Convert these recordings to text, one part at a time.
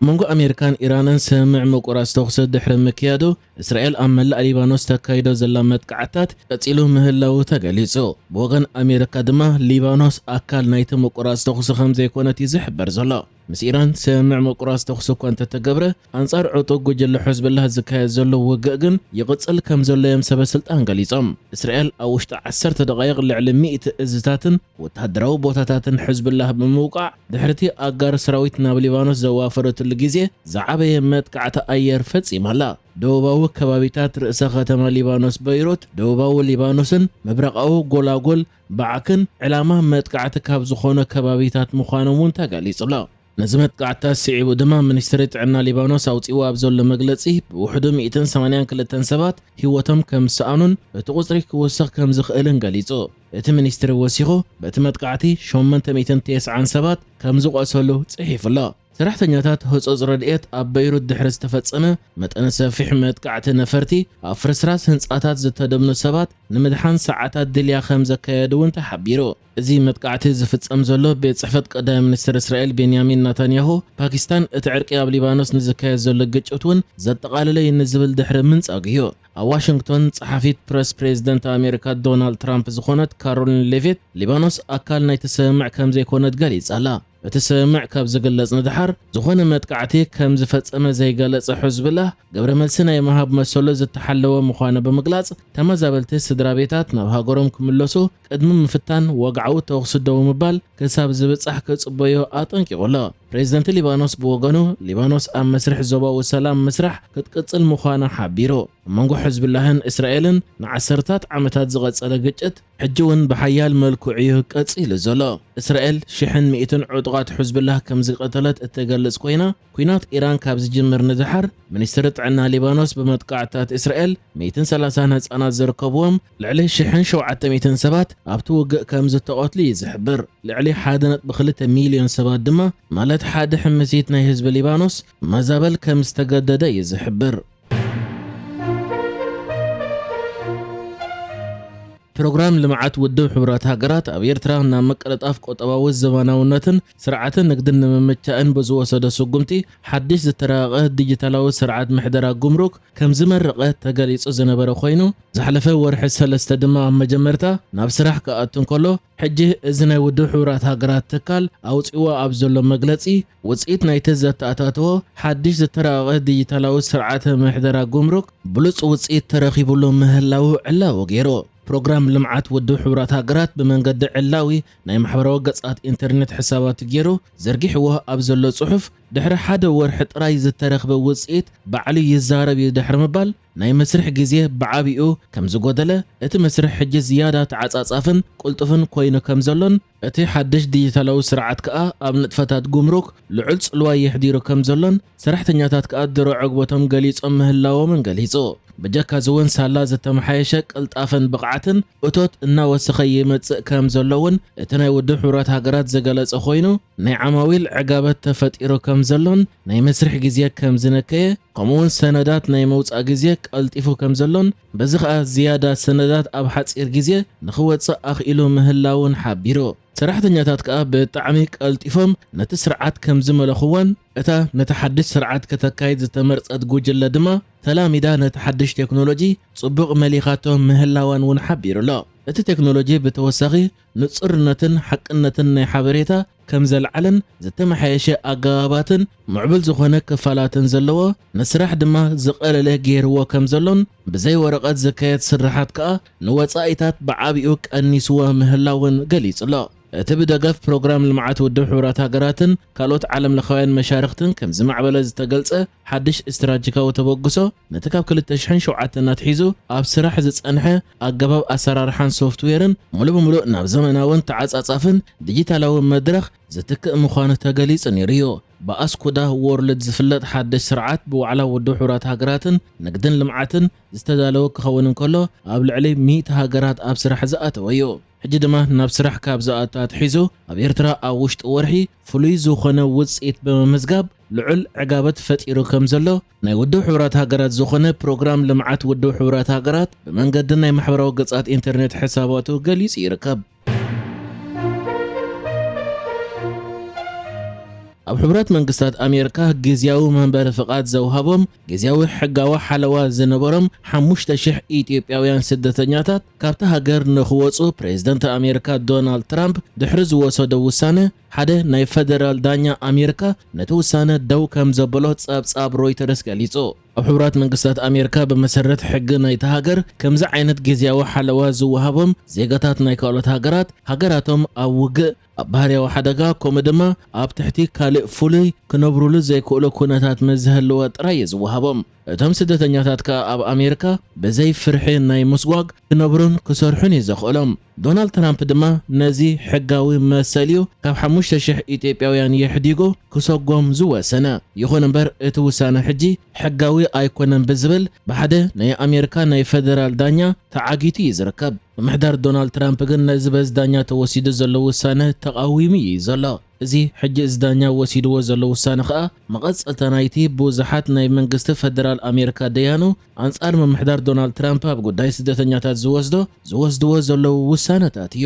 منغو أمريكان إيران سمع مقراس تخصد دحر مكيادو إسرائيل أمل ليبانوس تكايدو زلامت كعتات تتيلو مهلاو تغليصو بوغن أمريكا دما ليبانوس أكال نايت مقراس تخص خمزة كونت يزحبر زلا مس إيران سمع مقراس تخص كونت تقبره أنصار عطوق جل حزب الله زكاية زلو وقاقن يغتصل كم زلو يمسب سلطان غليصم إسرائيل أوشت 10 دقايق لعلم 100 إزتاتن وتهدرو بوتاتاتن حزب الله بموقع دحرتي أقار سراويت ناب ليبانوس زوافرت الجزية زعبة متكعة أير فتسي ملا دوباو كبابيتات رئيس ختم ليبانوس بيروت دوباو ليبانوسن مبرقاو غولاغول بعكن علامة متكعة كاب زخونة كبابيتات مخانمون تقاليص لا نزمت قعدتا سعيبو دما منستريت عنا ليبانوس أوتيو أبزول لمجلسي بوحدو 282 سبات هيوتم كم سأنون بتقصريك وسخ كم زخيلن قاليصو እቲ ሚኒስትር ወሲኹ በቲ መጥቃዕቲ 809 ሰባት ከም ዝቆሰሉ ጽሒፍ ኣሎ ሰራሕተኛታት ህጹጽ ረድኤት ኣብ በይሩት ድሕሪ ዝተፈጸመ መጠነ ሰፊሕ መጥቃዕቲ ነፈርቲ ኣብ ፍርስራስ ህንጻታት ዝተደምኑ ሰባት ንምድሓን ሰዓታት ድልያ ከም ዘካየዱውን ተሓቢሩ እዚ መጥቃዕቲ ዝፍጸም ዘሎ ቤት ጽሕፈት ቀዳማይ ሚኒስትር እስራኤል ቤንያሚን ናታንያሁ ፓኪስታን እቲ ዕርቂ ኣብ ሊባኖስ ንዝካየድ ዘሎ ግጭት እውን ዘጠቓለለ ይንዝብል ድሕሪ ምንጻግ እዩ ኣብ ዋሽንግቶን ጸሓፊት ፕረስ ፕሬዚደንት ኣሜሪካ ዶናልድ ትራምፕ ዝኾነት ካሮሊን ሌቪት ሊባኖስ ኣካል ናይቲ ስምምዕ ከም ዘይኮነት ገሊጻላ እቲ ስምምዕ ካብ ዝግለጽ ንድሓር ዝኾነ መጥቃዕቲ ከም ዝፈጸመ ዘይገለጸ ሕዝብላህ ገብረ መልሲ ናይ መሃብ መሰሎ ዝተሓለወ ምዃኑ ብምግላጽ ተመዛበልቲ ስድራ ቤታት ናብ ሃገሮም ክምለሱ ቅድሚ ምፍታን ወግዓዊ ተኹሲ ደው ምባል ክሳብ ዝብጻሕ ክጽበዮ ኣጠንቂቑሎ ፕሬዚደንት ሊባኖስ ብወገኑ ሊባኖስ ኣብ መስርሕ ዞባዊ ሰላም ምስራሕ ክትቅጽል ምዃና ሓቢሩ መንጎ ሕዝብላህን እስራኤልን ንዓሰርታት ዓመታት ዝቐጸለ ግጭት ሕጂ እውን ብሓያል መልክዑ ይቀጽል ዘሎ እስራኤል 100 ዕጡቓት ሕዝብላህ ከም ዝቀተለት እትገልጽ ኮይና ኩናት ኢራን ካብ ዝጅምር ንድሓር ሚኒስትሪ ጥዕና ሊባኖስ ብመጥቃዕታት እስራኤል 130 ህጻናት ዝርከብዎም ልዕሊ 1700 ሰባት ኣብቲ ውግእ ከም ዝተቐትሉ ይዝሕብር ልዕሊ 1.2 ሚልዮን ሰባት ድማ ማለት ሓደ ሕምሲት ናይ ህዝቢ ሊባኖስ መዛበል ከም ዝተገደደ ይዝሕብር ፕሮግራም ልምዓት ውድብ ሕብራት ሃገራት ኣብ ኤርትራ ናብ መቀለጣፍ ቆጠባዊ ዘመናውነትን ስርዓትን ንግድን ንምምቻእን ብዝወሰደ ስጉምቲ ሓድሽ ዝተረቐቐ ዲጂታላዊ ስርዓት ምሕደራ ጉምሩክ ከም ዝመረቐ ተገሊጹ ዝነበረ ኮይኑ ዝሓለፈ ወርሒ 3 ድማ ኣብ መጀመርታ ናብ ስራሕ ክኣቱ እንከሎ ሕጂ እዚ ናይ ውድብ ሕብራት ሃገራት ትካል ኣውፂዎ ኣብ ዘሎ መግለጺ ውጽኢት ናይቲ ዘተኣታተወ ሓድሽ ዝተረቐቐ ዲጂታላዊ ስርዓት ምሕደራ ጉምሩክ ብሉጽ ውጽኢት ተረኺቡሉ ምህላው ዕላው ገይሩ ፕሮግራም ልምዓት ውድብ ሕብራት ሃገራት ብመንገዲ ዕላዊ ናይ ማሕበራዊ ገጻት ኢንተርኔት ሕሳባት ገይሩ ዘርጊሕዎ ኣብ ዘሎ ጽሑፍ ድሕሪ ሓደ ወርሒ ጥራይ ዝተረኽበ ውጽኢት ባዕሉ ይዛረብ ድሕሪ ምባል ናይ መስርሕ ግዜ ብዓቢኡ ከም ዝጎደለ እቲ መስርሕ ሕጂ ዝያዳ ተዓጻጻፍን ቁልጡፍን ኮይኑ ከም ዘሎን እቲ ሓድሽ ዲጂታላዊ ስርዓት ከዓ ኣብ ንጥፈታት ጉምሩክ ልዑል ጽልዋ የሕዲሩ ከም ዘሎን ሰራሕተኛታት ከዓ ድሮ ዕግበቶም ገሊጾም ምህላዎምን ገሊጹ በጀካ ዝውን ሳላ ዝተመሓየሸ ቅልጣፈን ብቕዓትን እቶት እናወሰኸ ይመጽእ ከም ዘለውን እቲ ናይ ውድብ ሕብራት ሃገራት ዘገለጸ ኮይኑ ናይ ዓማዊል ዕጋበት ተፈጢሩ ከም ዘሎን ናይ መስርሕ ግዜ ከም ዝነከየ ከምኡውን ሰነዳት ናይ መውጻእ ግዜ ቀልጢፉ ከም ዘሎን በዚ ከዓ ዝያዳ ሰነዳት ኣብ ሓጺር ግዜ ንኽወጽእ ኣኽኢሉ ምህላውን ሓቢሩ ሰራሕተኛታት ከዓ ብጣዕሚ ቀልጢፎም ነቲ ስርዓት ከም ዝመለኽዎን እታ ነቲ ሓድሽ ስርዓት ከተካይድ ዝተመርጸት ጉጅለ ድማ ተላሚዳ ነቲ ሓድሽ ቴክኖሎጂ ጽቡቕ መሊኻቶ ምህላዋን እውን ሓቢሩሎ እቲ ቴክኖሎጂ ብተወሳኺ ንጹርነትን ሓቅነትን ናይ ሓበሬታ ከም ዘለዓለን ዝተመሓየሸ ኣገባባትን ምዕብል ዝኾነ ክፋላትን ዘለዎ ንስራሕ ድማ ዝቐለለ ገይርዎ ከም ዘሎን ብዘይ ወረቐት ዝካየድ ስራሓት ከዓ ንወጻኢታት ብዓቢኡ ቀኒስዎ ምህላውን ገሊጹሎ እቲ ብደገፍ ፕሮግራም ልምዓት ውድብ ሕብራት ሃገራትን ካልኦት ዓለም ለኻውያን መሻርክትን ከም ዝማዕበለ ዝተገልጸ ሓድሽ ስትራቴጂካዊ ተበግሶ ነቲ ካብ 2007 ናትሒዙ ኣብ ስራሕ ዝጸንሐ ኣገባብ ኣሰራርሓን ሶፍትዌርን ሙሉእ ብምሉእ ናብ ዘመናውን ተዓጻጻፍን ዲጂታላዊ መድረኽ ዝትክእ ምዃኑ ተገሊጹ ነይሩ እዩ በኣስኩዳ ወርልድ ዝፍለጥ ሓድሽ ስርዓት ብዋዕላ ውድብ ሕብራት ሃገራትን ንግድን ልምዓትን ዝተዳለወ ክኸውን እንከሎ ኣብ ልዕሊ 100 ሃገራት ኣብ ስራሕ ዝኣተወ እዩ ሕጂ ድማ ናብ ስራሕ ካብ ዝኣታት ሒዙ ኣብ ኤርትራ ኣብ ውሽጢ ወርሒ ፍሉይ ዝኾነ ውጽኢት ብምምዝጋብ ልዑል ዕጋበት ፈጢሩ ከም ዘሎ ናይ ውድብ ሕብራት ሃገራት ዝኾነ ፕሮግራም ልምዓት ውድብ ሕብራት ሃገራት ብመንገዲ ናይ ማሕበራዊ ገጻት ኢንተርኔት ሕሳባቱ ገሊጹ ይርከብ ኣብ ሕብረት መንግስታት ኣሜሪካ ግዚያዊ መንበሪ ፍቃድ ዘውሃቦም ግዚያዊ ሕጋዊ ሓለዋ ዝነበሮም 5000 ኢትዮጵያውያን ስደተኛታት ካብታ ሃገር ንኽወፁ ፕሬዝደንት ኣሜሪካ ዶናልድ ትራምፕ ድሕሪ ዝወሰዶ ውሳነ ሓደ ናይ ፌደራል ዳኛ ኣሜሪካ ነቲ ውሳነ ደው ከም ዘበሎ ጸብጻብ ሮይተርስ ገሊጹ። ኣብ ሕብረት መንግስታት ኣሜሪካ ብመሰረት ሕጊ ናይቲ ሃገር ከምዚ ዓይነት ግዚያዊ ሓለዋ ዝወሃቦም ዜጋታት ናይ ካልኦት ሃገራቶም ኣብ ውግእ ኣብ ባህርያዊ ሓደጋ ከምኡ ድማ ኣብ ትሕቲ ካልእ ፍሉይ ክነብሩሉ ዘይክእሉ ኩነታት መዝህልዎ ጥራይ ዝወሃቦም። እቶም ስደተኛታት ኣብ ኣሜሪካ ብዘይ ፍርሒ ናይ ምስጓግ ክነብሩን ክሰርሑን ይዘኽእሎም። ዶናልድ ትራምፕ ድማ ነዚ ሕጋዊ መሰልዩ ካብ 5000 ኢትዮጵያውያን የሕዲጎ ክሰጎም ዝወሰነ። ይኹን እምበር እቲ ውሳነ ሕጂ ሕጋዊ ኣይኮነን ብዝብል ብሓደ ናይ ኣሜሪካ ናይ ፌደራል ዳኛ ተዓጊቱ ይዝርከብ። ምሕዳር ዶናልድ ትራምፕ ግን ነዚ በዚ ዳኛ ተወሲዱ ዘሎ ውሳነ ተቃዊሙ እዩ ዘሎ። እዚ ሕጂ እዚ ዳኛ ወሲድዎ ዘሎ ውሳነ ከዓ መቐፀልታ ናይቲ ብዙሓት ናይ መንግስቲ ፌደራል ኣሜሪካ ደያኑ ኣንጻር ምምሕዳር ዶናልድ ትራምፕ ኣብ ጉዳይ ስደተኛታት ዝወስድዎ ዘለዉ ውሳነታት እዩ።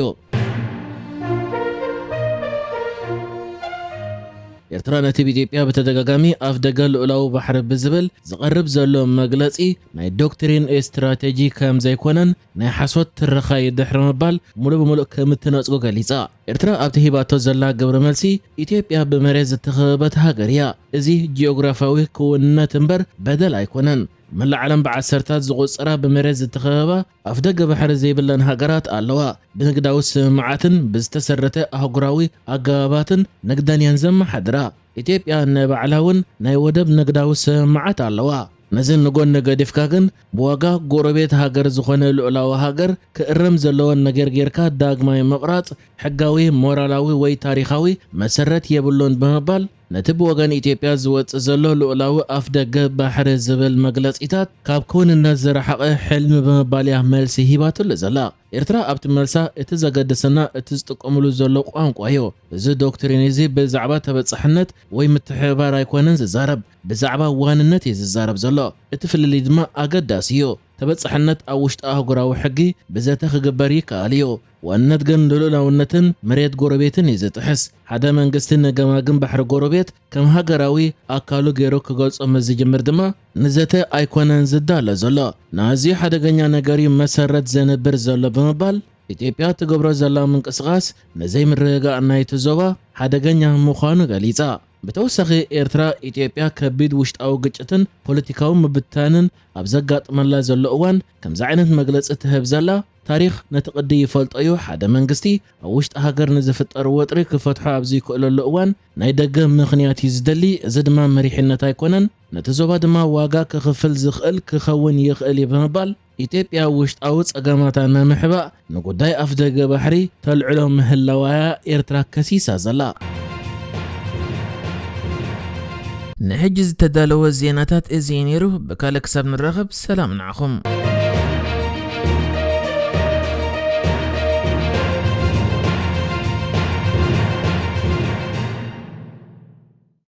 ኤርትራ ነቲ ኢትዮጵያ በተደጋጋሚ ኣፍ ደገ ልኡላዊ ባሕሪ ብዝብል ዝቐርብ ዘሎ መግለጺ ናይ ዶክትሪን ስትራቴጂ ከም ዘይኮነን ናይ ሓሶት ትረኻይ ድሕሪ ምባል ሙሉእ ብሙሉእ ከም እትነጽጎ ገሊጻ። ኤርትራ ኣብቲ ሂባቶ ዘላ ግብረ መልሲ ኢትዮጵያ ብመሬት ዝተኸበበት ሃገር እያ። እዚ ጂኦግራፊያዊ ክውንነት እምበር በደል ኣይኮነን። መላእ ዓለም ብዓሰርታት ዝቑፀራ ብመሬት ዝተኸበባ ኣፍ ደገ ባሕሪ ዘይብለን ሃገራት ኣለዋ። ብንግዳዊ ስምዓትን ብዝተሰረተ ኣህጉራዊ ኣገባባትን ንግደንያን ዘመሓድራ። ኢትዮጵያ ንባዕላ እውን ናይ ወደብ ንግዳዊ ስምዓት ኣለዋ። ነዚ ንጎኒ ገዲፍካ ግን ብዋጋ ጎረቤት ሃገር ዝኾነ ልኡላዊ ሃገር ክእረም ዘለዎን ነገር ጌርካ ዳግማይ ምቕራጽ ሕጋዊ፣ ሞራላዊ ወይ ታሪኻዊ መሰረት የብሎን ብምባል ነቲ ብወገን ኢትዮጵያ ዝወፅእ ዘሎ ልኡላዊ ኣፍ ደገ ባሕሪ ዝብል መግለፂታት ካብ ክውንነት ዝረሓቐ ሕልሚ ብምባል እያ መልሲ ሂባትሉ ዘላ። ኤርትራ ኣብቲ መልሳ እቲ ዘገድስና እቲ ዝጥቀምሉ ዘሎ ቋንቋ እዩ። እዚ ዶክትሪን እዚ ብዛዕባ ተበጻሕነት ወይ ምትሕብባር ኣይኮነን ዝዛረብ፣ ብዛዕባ ዋንነት እዩ ዝዛረብ ዘሎ። እቲ ፍልልይ ድማ ኣገዳሲ እዩ። ተበጻሕነት ኣብ ውሽጢ ኣህጉራዊ ሕጊ ብዘተ ክግበር ይከኣል እዩ። ዋንነት ግን ልኡላውነትን መሬት ጎረቤትን እዩ ዝጥሕስ። ሓደ መንግስቲ ንገማግም ባሕሪ ጎረቤት ከም ሃገራዊ ኣካሉ ገይሩ ክገልጾ ዝጅምር ድማ ንዘተ ኣይኮነን ዝዳሎ ዘሎ። ንኣዝዩ ሓደገኛ ነገር እዩ መሰረት ዘንብር ዘሎ ብምባል ኢትዮጵያ ትገብሮ ዘላ ምንቅስቓስ ንዘይምርግጋእ ናይቲ ዞባ ሓደገኛ ምዃኑ ገሊጻ። ብተወሳኺ ኤርትራ ኢትዮጵያ ከቢድ ውሽጣዊ ግጭትን ፖለቲካዊ ምብታንን ኣብ ዘጋጥመላ ዘሎ እዋን ከምዚ ዓይነት መግለፂ ትህብ ዘላ ታሪኽ ነቲ ቅዲ ይፈልጦ እዩ። ሓደ መንግስቲ ኣብ ውሽጢ ሃገር ንዝፍጠር ወጥሪ ክፈትሖ ኣብ ዘይክእለሉ እዋን ናይ ደገ ምኽንያት እዩ ዝደሊ። እዚ ድማ መሪሕነት ኣይኮነን፣ ነቲ ዞባ ድማ ዋጋ ክኽፍል ዝኽእል ክኸውን ይኽእል እዩ ብምባል ኢትዮጵያ ውሽጣዊ ጸገማታ ንምሕባእ ንጉዳይ ኣፍ ደገ ባሕሪ ተልዕሎ ምህላዋያ ኤርትራ ከሲሳ ዘላ። ንሕጂ ዝተዳለወ ዜናታት እዚ ነይሩ። ብካልእ ክሳብ ንራኸብ ሰላም ንዓኹም።